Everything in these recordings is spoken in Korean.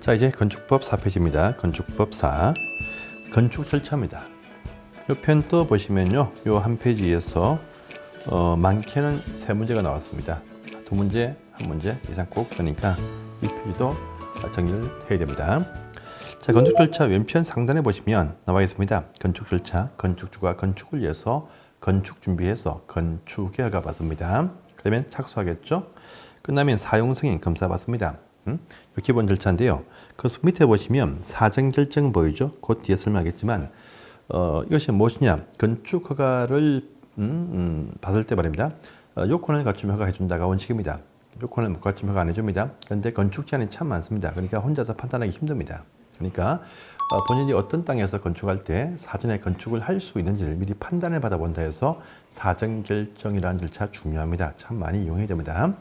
자, 이제 건축법 4페이지입니다. 건축법 4. 건축 절차입니다. 이 편 또 보시면요. 요 한 페이지에서 많게는 3문제가 나왔습니다. 2문제, 1문제 이상 꼭 그러니까 이 페이지도 정리를 해야 됩니다. 자, 건축 절차 왼편 상단에 보시면 나와 있습니다. 건축 절차, 건축주가 건축을 위해서 건축 준비해서 건축에 허가 받습니다. 그러면 착수하겠죠. 끝나면 사용 승인 검사 받습니다. 기본 절차인데요. 그 밑에 보시면 사전 결정 보이죠? 곧 뒤에 설명하겠지만 이것이 무엇이냐? 건축 허가를 받을 때 말입니다. 요건을 갖추면 허가해 준다가 원칙입니다. 요건을 못 갖추면 허가 안 해줍니다. 그런데 건축 제한이 참 많습니다. 그러니까 혼자서 판단하기 힘듭니다. 그러니까 본인이 어떤 땅에서 건축할 때 사전에 건축을 할 수 있는지를 미리 판단을 받아본다 해서 사전 결정이라는 절차 중요합니다. 참 많이 이용해야 됩니다.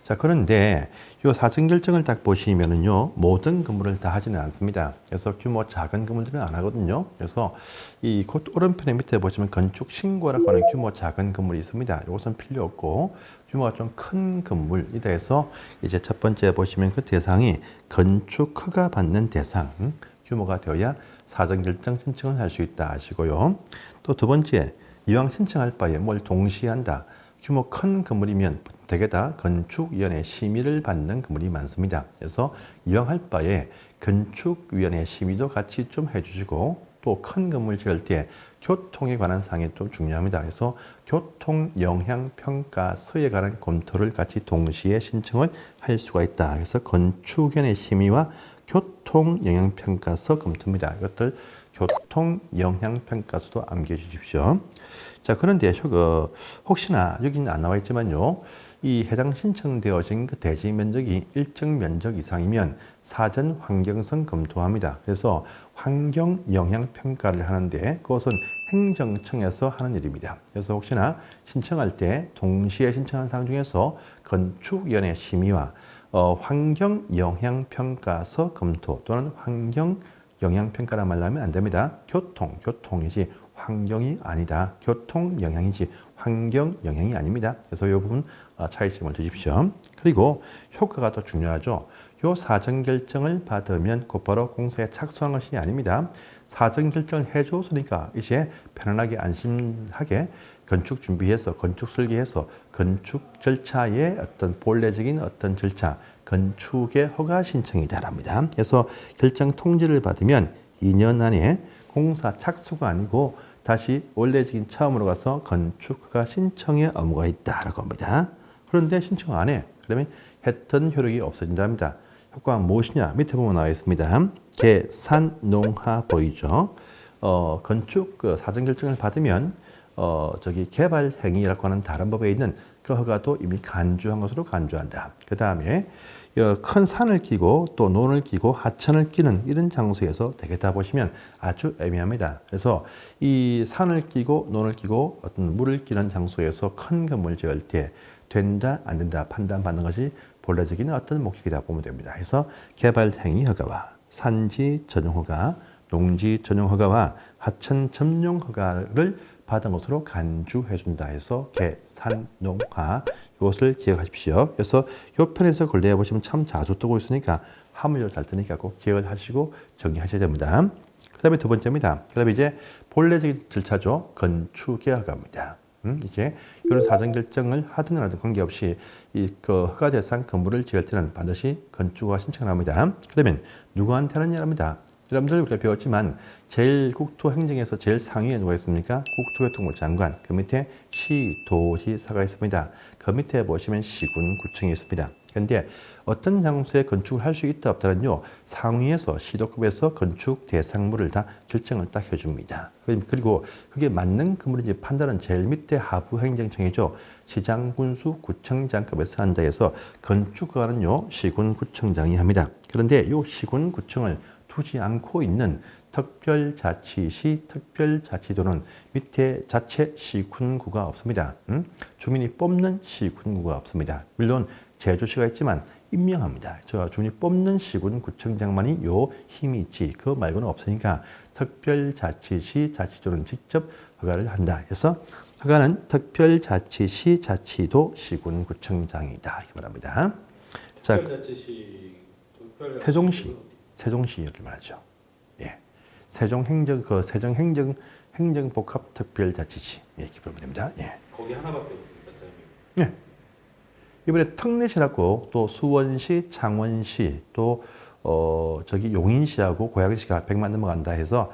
자, 그런데 이 사전 결정을 딱 보시면은요, 모든 건물을 다 하지는 않습니다. 그래서 규모 작은 건물들은 안 하거든요. 그래서 이 곧 오른편에 밑에 보시면 건축 신고라고 하는 규모 작은 건물이 있습니다. 이것은 필요 없고 규모가 좀 큰 건물이 돼서 이제 첫 번째 보시면 그 대상이 건축 허가 받는 대상 규모가 되어야 사전 결정 신청을 할 수 있다 하시고요. 또 두 번째, 이왕 신청할 바에 뭘 동시에 한다. 규모 큰 건물이면 대개 다 건축위원회 심의를 받는 건물이 많습니다. 그래서 이왕 할 바에 건축위원회 심의도 같이 좀 해주시고 또 큰 건물 지을 때 교통에 관한 사항이 좀 중요합니다. 그래서 교통영향평가서에 관한 검토를 같이 동시에 신청을 할 수가 있다. 그래서 건축위원회 심의와 교통영향평가서 검토입니다. 이것들 교통영향평가서도 암기해 주십시오. 자, 그런데 혹시나 여기는 안 나와 있지만요. 이 해당 신청되어진 그 대지 면적이 일정 면적 이상이면 사전 환경성 검토합니다. 그래서 환경 영향 평가를 하는데 그것은 행정청에서 하는 일입니다. 그래서 혹시나 신청할 때 동시에 신청한 사항 중에서 건축위원회 심의와 환경 영향 평가서 검토 또는 환경 영향 평가라 말하면 안 됩니다. 교통이지 환경이 아니다. 교통 영향이지 환경 영향이 아닙니다. 그래서 이 부분 차이점을 두십시오. 그리고 효과가 더 중요하죠. 이 사전 결정을 받으면 곧바로 공사에 착수한 것이 아닙니다. 사전 결정을 해줬으니까 이제 편안하게 안심하게 건축 준비해서 건축 설계해서 건축 절차의 어떤 본래적인 어떤 절차 건축의 허가 신청이다랍니다. 그래서 결정 통지를 받으면 2년 안에 공사 착수가 아니고 다시 원래적인 처음으로 가서 건축 허가 신청의 의무가 있다라고 합니다. 그런데 신청 안 해. 그러면 했던 효력이 없어진답니다. 효과가 무엇이냐? 밑에 보면 나와 있습니다. 계산 농하 보이죠? 건축 사전 결정을 받으면 개발 행위라고 하는 다른 법에 있는 그 허가도 이미 간주한 것으로 간주한다. 그 다음에 큰 산을 끼고 또 논을 끼고 하천을 끼는 이런 장소에서 되겠다 보시면 아주 애매합니다. 그래서 이 산을 끼고 논을 끼고 어떤 물을 끼는 장소에서 큰 건물 지을 때 된다 안 된다 판단받는 것이 본래적인 어떤 목적이다 보면 됩니다. 그래서 개발 행위 허가와 산지 전용 허가, 농지 전용 허가와 하천 점용 허가를 받은 것으로 간주해 준다 해서 계산농하 이것을 기억하십시오. 그래서 이 편에서 근래에 보시면 참 자주 뜨고 있으니까 화물로 잘 뜨니까 꼭 기억을 하시고 정리하셔야 됩니다. 그 다음에 두 번째입니다. 그 다음에 이제 본래적인 절차죠. 건축의 허가입니다. 이제 이런 사전 결정을 하든 안 하든 관계없이 이 허가 대상 건물을 지을 때는 반드시 건축허가 신청을 합니다. 그러면 누구한테 하느냐 합니다. 여러분들 우리가 배웠지만 제일 국토행정에서 제일 상위에 누가 있습니까? 국토교통부 장관. 그 밑에 시도지사가 있습니다. 그 밑에 보시면 시군, 구청이 있습니다. 그런데 어떤 장소에 건축을 할 수 있다 없다는요. 상위에서 시도급에서 건축 대상물을 다 결정을 딱 해줍니다. 그리고 그게 맞는 건물인지 판단은 제일 밑에 하부행정청이죠. 시장, 군수, 구청장급에서 한다 해서 건축허가는요. 시군, 구청장이 합니다. 그런데 이 시군, 구청을 두지 않고 있는 특별자치시, 특별자치도는 밑에 자체 시군구가 없습니다. 주민이 뽑는 시군구가 없습니다. 물론 제주시가 있지만 임명합니다. 주민이 뽑는 시군 구청장만이 요 힘이 있지 그 말고는 없으니까 특별자치시, 자치도는 직접 허가를 한다. 그래서 허가는 특별자치시, 자치도, 시군 구청장이다. 이렇게 말합니다. 특별자치시 세종시 여기 말하죠. 예. 세종행정복합특별자치시. 예, 이렇게 보면 됩니다. 예. 거기 하나밖에 없습니까? 예. 이번에 특례시라고 또 수원시, 창원시 또 저기 용인시하고 고양시가 100만 넘어간다 해서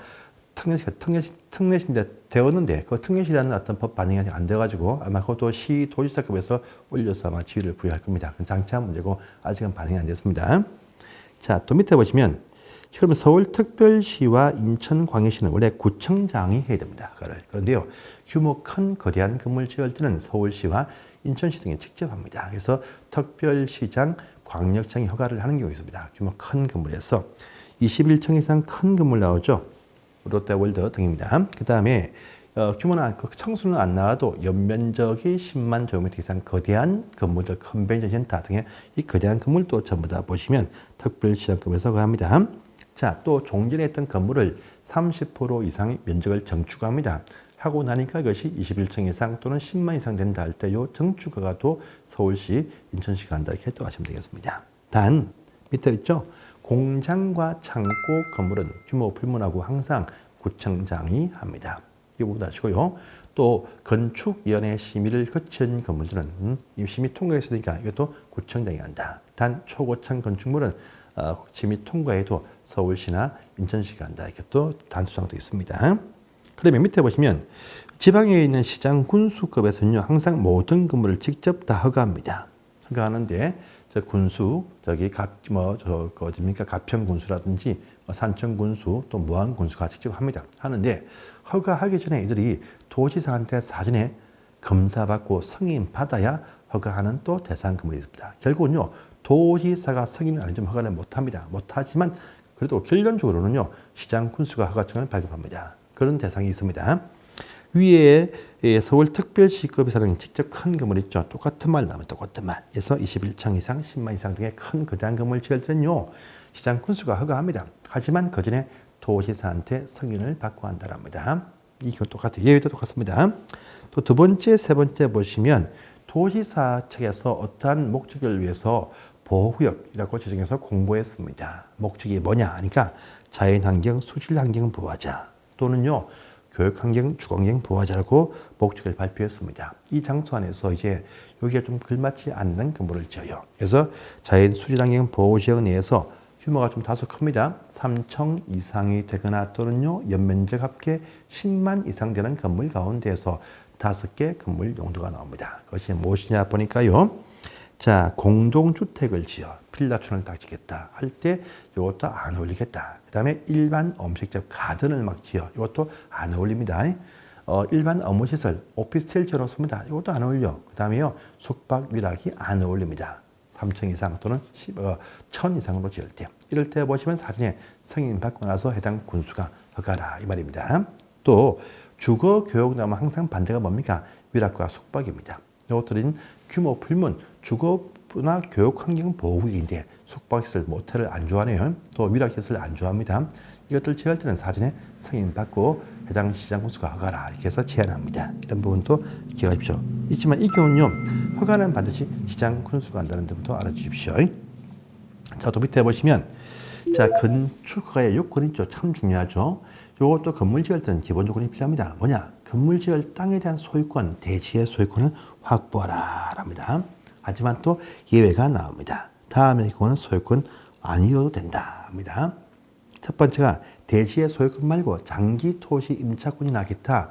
특례시인데 되었는데 그 특례시라는 어떤 법 반영이 아직 안 돼가지고 아마 그것도 시 도지사급에서 올려서 아마 지위를 부여할 겁니다. 그건 장치한 문제고 아직은 반영이 안 됐습니다. 자, 또 밑에 보시면 그러면 서울특별시와 인천광역시는 원래 구청장이 해야 됩니다. 그런데요, 규모 큰 거대한 건물 지을 때는 서울시와 인천시 등이 직접 합니다. 그래서 특별시장, 광역청이 허가를 하는 경우가 있습니다. 규모 큰 건물에서 21층 이상 큰 건물 나오죠. 롯데월드 등입니다. 그 다음에 규모나 청수는 안 나와도 연면적이 10만 제곱미터 이상 거대한 건물들, 컨벤션 센터 등의 이 거대한 건물도 전부 다 보시면 특별시장급에서 허가합니다. 자, 또 종전에 있던 건물을 30% 이상의 면적을 정축합니다. 하고 나니까 이것이 21층 이상 또는 10만 이상 된다 할 때 이 정축허가도 서울시, 인천시가 한다 이렇게 또 하시면 되겠습니다. 단 밑에 있죠. 공장과 창고 건물은 규모 불문하고 항상 구청장이 합니다. 이 부분 아시고요. 또 건축위원회 심의를 거친 건물들은 이 심의 통과했으니까 이것도 구청장이 한다. 단 초고층 건축물은 심의 통과해도 서울시나 인천시가 한다. 이렇게 또 단수장도 있습니다. 그러면 밑에 보시면 지방에 있는 시장 군수급에서는요 항상 모든 건물을 직접 다 허가합니다. 허가하는데 저 군수 저기 어딥니까 가평 군수라든지 산청 군수 또 무안 군수가 직접 합니다. 하는데 허가하기 전에 이들이 도지사한테 사전에 검사받고 승인 받아야 허가하는 또 대상 건물이 있습니다. 결국은요 도지사가 승인을 안 해주면 허가를 못합니다. 못하지만 그래도 결론적으로는요 시장 군수가 허가증을 발급합니다. 그런 대상이 있습니다. 위에 서울특별시급에서는 직접 큰 건물 있죠. 똑같은 말 나오면 똑같은 말. 그래서 21층 이상, 10만 이상 등의 큰 거대한 건물 지을 때는요. 시장 군수가 허가합니다. 하지만 그 전에 도지사한테 승인을 받고 한다랍니다. 이건 똑같아요. 예외도 똑같습니다. 또 두 번째, 세 번째 보시면 도지사 측에서 어떠한 목적을 위해서 보호구역이라고 지정해서 공고했습니다. 목적이 뭐냐 하니까 자연환경, 수질환경 보호하자 또는요 교육환경, 주거환경 보호하자고 목적을 발표했습니다. 이 장소 안에서 이제 여기에 좀 걸맞지 않는 건물을 지어요. 그래서 자연 수질환경 보호지역 내에서 규모가 좀 다소 큽니다. 3층 이상이 되거나 또는요 연면적 합계 10만 이상 되는 건물 가운데에서 5개 건물 용도가 나옵니다. 그것이 무엇이냐 보니까요. 자, 공동주택을 지어 필라촌을 딱 짓겠다 할 때 이것도 안 어울리겠다. 그 다음에 일반 음식점 가든을 막 지어 이것도 안 어울립니다. 일반 업무시설 오피스텔 지어놓습니다. 이것도 안 어울려. 그 다음에요 숙박 위락이 안 어울립니다. 3층 이상 또는 1000 이상으로 지을 때 이럴 때 보시면 사전에 승인 받고 나서 해당 군수가 허가라 이 말입니다. 또 주거 교육 나오면 항상 반대가 뭡니까? 위락과 숙박입니다. 이것들은 규모 불문 주거나 교육 환경 보호구역인데 숙박시설, 모텔을 안 좋아하네요. 또 위락시설 안 좋아합니다. 이것들 지을 때는 사전에 승인 받고 해당 시장 군수가 허가라 이렇게 해서 제한합니다. 이런 부분도 기억하십시오. 있지만 이 경우는요 허가는 반드시 시장 군수가 한다는 점도 알아주십시오. 자, 또 밑에 보시면 자 건축 허가의 요건이 있죠. 참 중요하죠. 이것도 건물 지을 때는 기본 조건이 필요합니다. 뭐냐? 건물 지을 땅에 대한 소유권, 대지의 소유권을 확보하라 합니다. 하지만 또 예외가 나옵니다. 다음에 그거는 소유권 아니어도 된다 합니다. 첫 번째가 대지의 소유권 말고 장기 토지 임차권이나 기타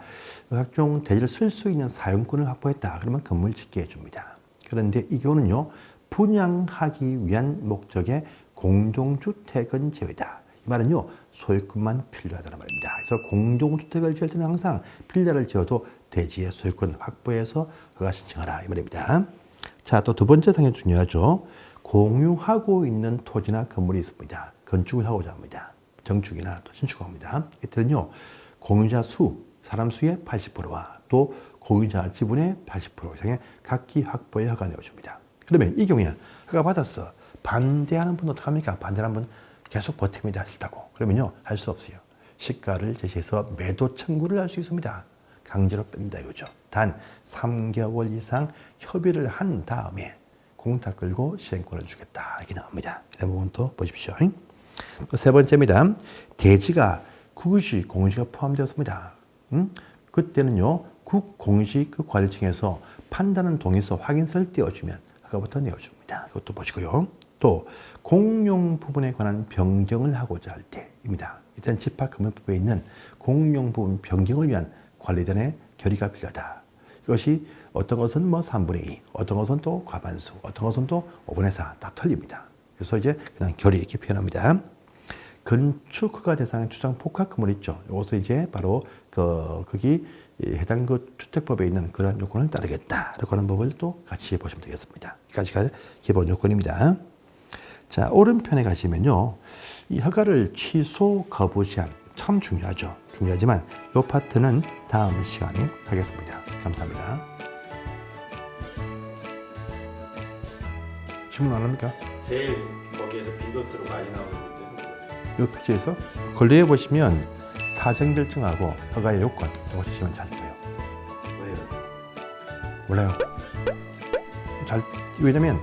각종 대지를 쓸 수 있는 사용권을 확보했다. 그러면 건물 짓게 해줍니다. 그런데 이 경우는요. 분양하기 위한 목적의 공동주택은 제외다. 이 말은요. 소유권만 필요하다는 말입니다. 그래서 공동주택을 지을 때는 항상 빌라를 지어도 대지의 소유권 확보해서 허가 신청하라 이 말입니다. 자, 또 두 번째 상이 중요하죠. 공유하고 있는 토지나 건물이 있습니다. 건축을 하고자 합니다. 정축이나 또 신축합니다. 이때는요. 공유자 수, 사람 수의 80%와 또 공유자 지분의 80% 이상의 각기 확보에 허가 내어줍니다. 그러면 이 경우에 허가 받았어. 반대하는 분은 어떡합니까? 반대하는 분 계속 버팁니다. 싫다고. 그러면요. 할 수 없어요. 시가를 제시해서 매도 청구를 할 수 있습니다. 강제로 뺍니다 이거죠. 단 3개월 이상 협의를 한 다음에 공탁 끌고 시행권을 주겠다. 이렇게 나옵니다. 이런 부분도 보십시오. 또 세 번째입니다. 대지가 국유지, 공유지가 포함되었습니다. 그때는요, 국공유지 그 관리청에서 판단은 동의서 확인서를 띄워주면 아까부터 내어줍니다. 이것도 보시고요. 또 공용 부분에 관한 변경을 하고자 할 때입니다. 이때는 집합금융법에 있는 공용 부분 변경을 위한 관리단의 결의가 필요하다. 이것이 어떤 것은 뭐 3분의 2, 어떤 것은 또 과반수, 어떤 것은 또 5분의 4, 다 틀립니다. 그래서 이제 그냥 결의 이렇게 표현합니다. 건축 허가 대상 추상 복합 건물 있죠. 이것을 이제 바로 거기 해당 그 주택법에 있는 그런 요건을 따르겠다라고 하는 법을 또 같이 보시면 되겠습니다. 여기까지가 기본 요건입니다. 자, 오른편에 가시면요, 이 허가를 취소 거부 시한 참 중요하죠. 중요하지만 이 파트는 다음 시간에 하겠습니다. 감사합니다. 질문 안 합니까? 제일 거기에서 빈도수로 많이 나오는 문제는 이 페이지에서 권리에 보시면 사정 결정하고 허가의 요건 이거 치시면 잘 돼요. 뭐예요? 몰라요. 왜냐면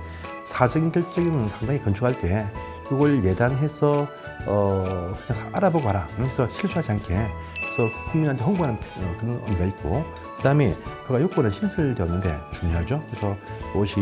사정 결정은 상당히 건축할 때 이걸 예단해서 그냥 알아보고 하라. 그래서 실수하지 않게 그래서 국민한테 홍보하는 그런 의미가 있고, 그다음에 허가 요건은 신설되었는데 중요하죠. 그래서 이것이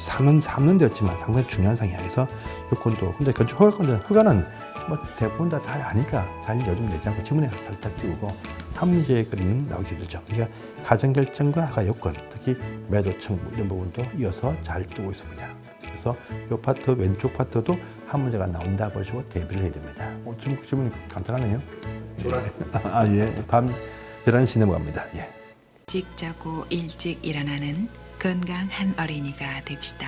3년 되었지만 상당히 중요한 상이야. 그래서 요건도 근데 건축 허가는 뭐 대부분 다 아니까 잘 요즘 내지 않고 지문에 살짝 띄우고 한 문제의 그림은 나오기 힘들죠. 그러니까 가정 결정과 허가 요건, 특히 매도 청구 이런 부분도 이어서 잘 뜨고 있습니다. 그래서 이 파트 왼쪽 파트도 한 문제가 나온다 보시고 대비를 해야 됩니다. 지금 질문이 간단하네요. 좋았습니다. 예. 밤 11시 넘어갑니다. 예. 일찍 자고 일찍 일어나는 건강한 어린이가 됩시다.